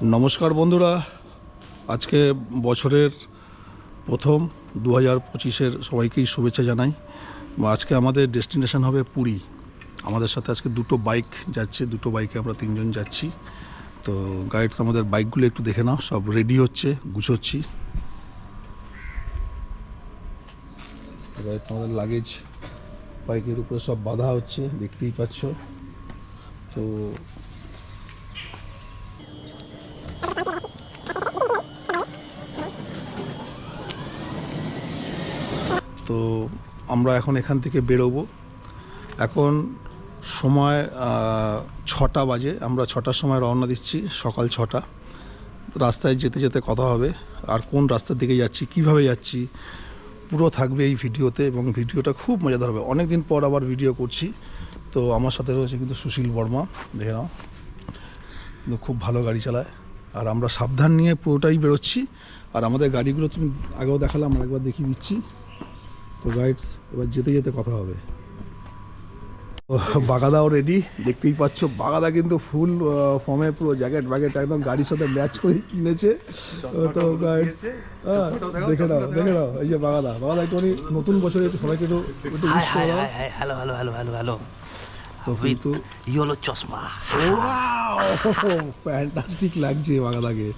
নমস্কার বন্ধুরা, আজকে বছরের প্রথম 2025-এর সবাইকেই শুভেচ্ছা জানাই। আজকে আমাদের ডেস্টিনেশন হবে পুরী। আমাদের সাথে আজকে দুটো বাইক যাচ্ছে, দুটো বাইকে আমরা তিনজন যাচ্ছি। তো গাইডস আমাদের বাইকগুলো একটু দেখে নাও, সব রেডি হচ্ছে, গুছোচ্ছি। আমাদের লাগেজ বাইকের উপরে সব বাঁধা হচ্ছে, দেখতেই পাচ্ছ। তো তো আমরা এখন এখান থেকে বেরোবো। এখন সময় 6টা বাজে, আমরা 6টার সময় রওনা দিচ্ছি, সকাল 6টা। রাস্তায় যেতে যেতে কথা হবে, আর কোন রাস্তার দিকে যাচ্ছি, কিভাবে যাচ্ছি, পুরো থাকবে এই ভিডিওতে। এবং ভিডিওটা খুব মজাদার হবে, অনেক দিন পর আবার ভিডিও করছি। তো আমার সাথে রয়েছে কিন্তু সুশীল বর্মা, দেখে নাও, কিন্তু খুব ভালো গাড়ি চালায়। আর আমরা সাবধান নিয়ে পুরোটাই বেরোচ্ছি। আর আমাদের গাড়িগুলো তুমি আগেও দেখালাম, আর একবার দেখিয়ে দিচ্ছি। তো গাইডস, এবার যেতে যেতে কথা হবে। বাগাদাও রেডি, দেখতেই পাচ্ছ। বাগাদা কিন্তু ফুল ফর্মে, পুরো জ্যাকেট ব্যাকেট একদম গাড়ির সাথে ম্যাচ করে কিনেছে। তো গাইডস দেখে নাও, দেখে নাও, এই যে বাগাদা একটু নতুন বছরে একটু সবাইকে একটু উইশ করে দাও। Hello hello hello hello hello. তো কিন্তু ইয়েলো চশমা, ফ্যান্টাস্টিক লাগছে বাগাদাকে।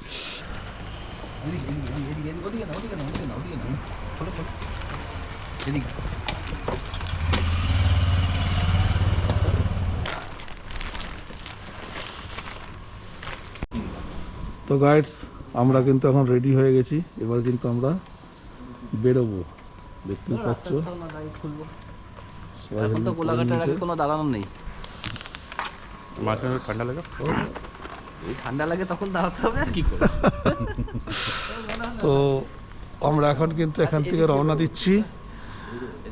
তো গাইডস, আমরা কিন্তু এখন রেডি হয়ে গেছি, এবার কিন্তু আমরা বেরোবো, দেখতেই পাচ্ছ। এখন তো কোলাঘাটের আগে কোনো দাঁড়ানো নেই। ঠান্ডা লাগে, এই ঠান্ডা লাগে তখন দাঁড়াতে হবে, আর কি করে। তো আমরা এখন কিন্তু এখান থেকে রওনা দিচ্ছি,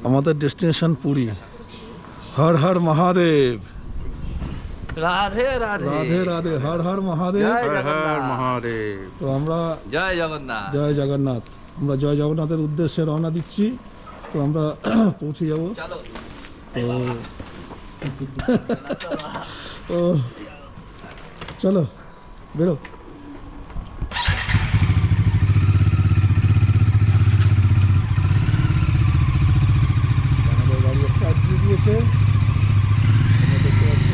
আমাদের ডেস্টিনেশন পুরী। হর হর মহাদেব, রাধে রাধে রাধে রাধে, হর হর মহাদেব। জয় জগন্নাথ মহাদেব। তো আমরা জয় জগন্নাথ। জয় জগন্নাথ, আমরা জয় জগন্নাথের উদ্দেশ্যে রওনা দিচ্ছি। তো আমরা পৌঁছে যাব। চলো তো চলো বেরো। আমাদের গাড়ি স্টার্ট দিয়ে দিয়েছে, তোমরা দেখতে পাচ্ছ।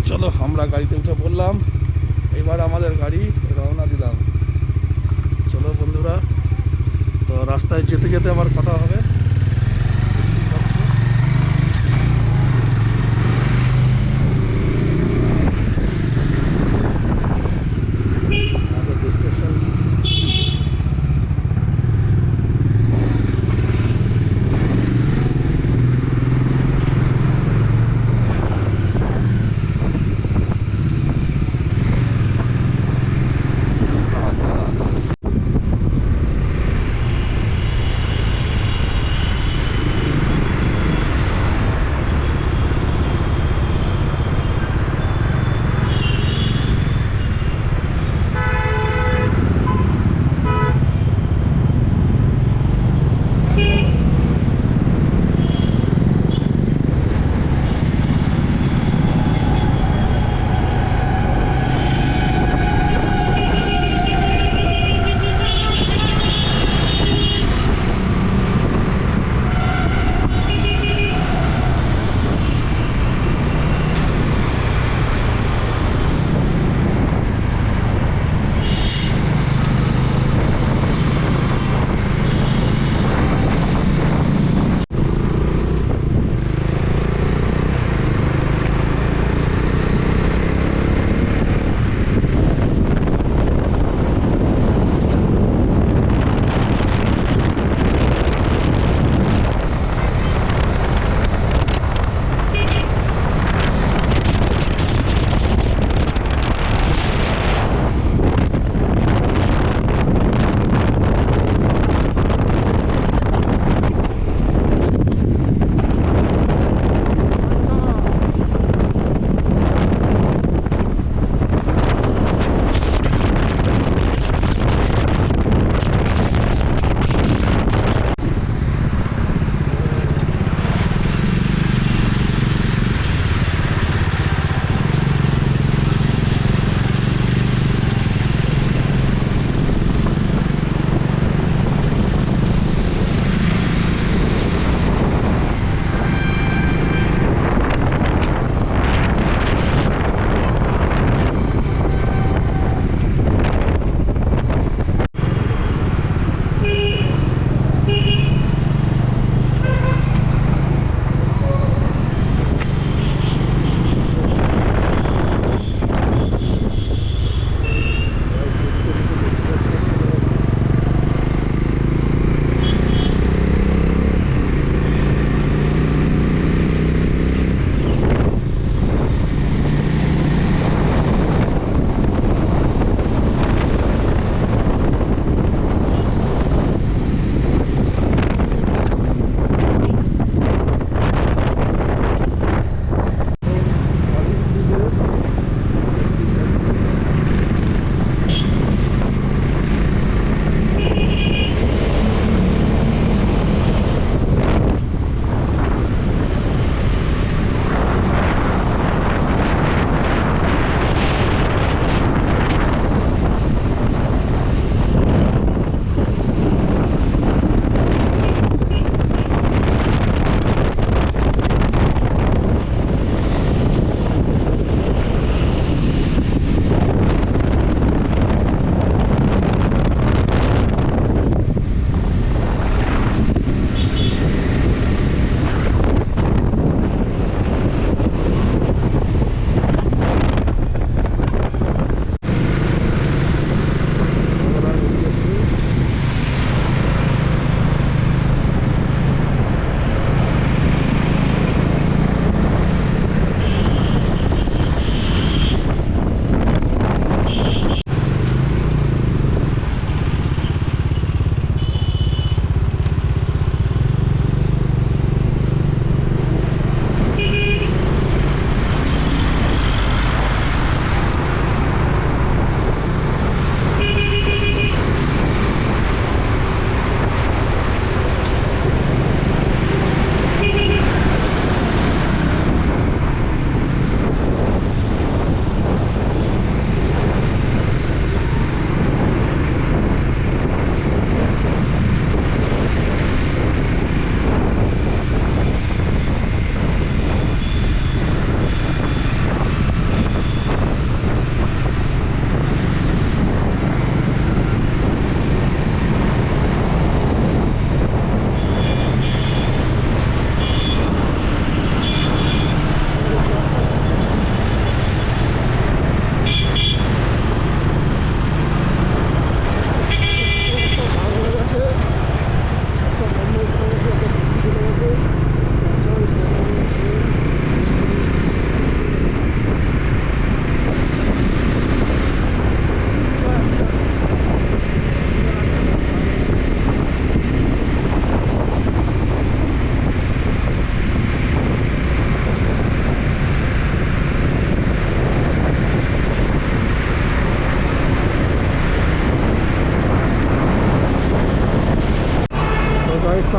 চলো, আমরা গাড়িতে উঠে পড়লাম, এবার আমাদের গাড়ি রওনা দিলাম। চলো বন্ধুরা, তো রাস্তায় যেতে যেতে আবার কথা হবে। আমাদের ডেস্টিনেশন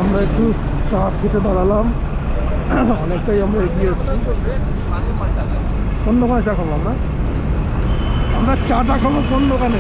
আমরা একটু চা খেতে দাঁড়ালাম, অনেকটাই আমরা এগিয়ে এসেছি। কোন দোকানে চা খাবো আমরা? আমরা চাটা খাবো কোন দোকানে?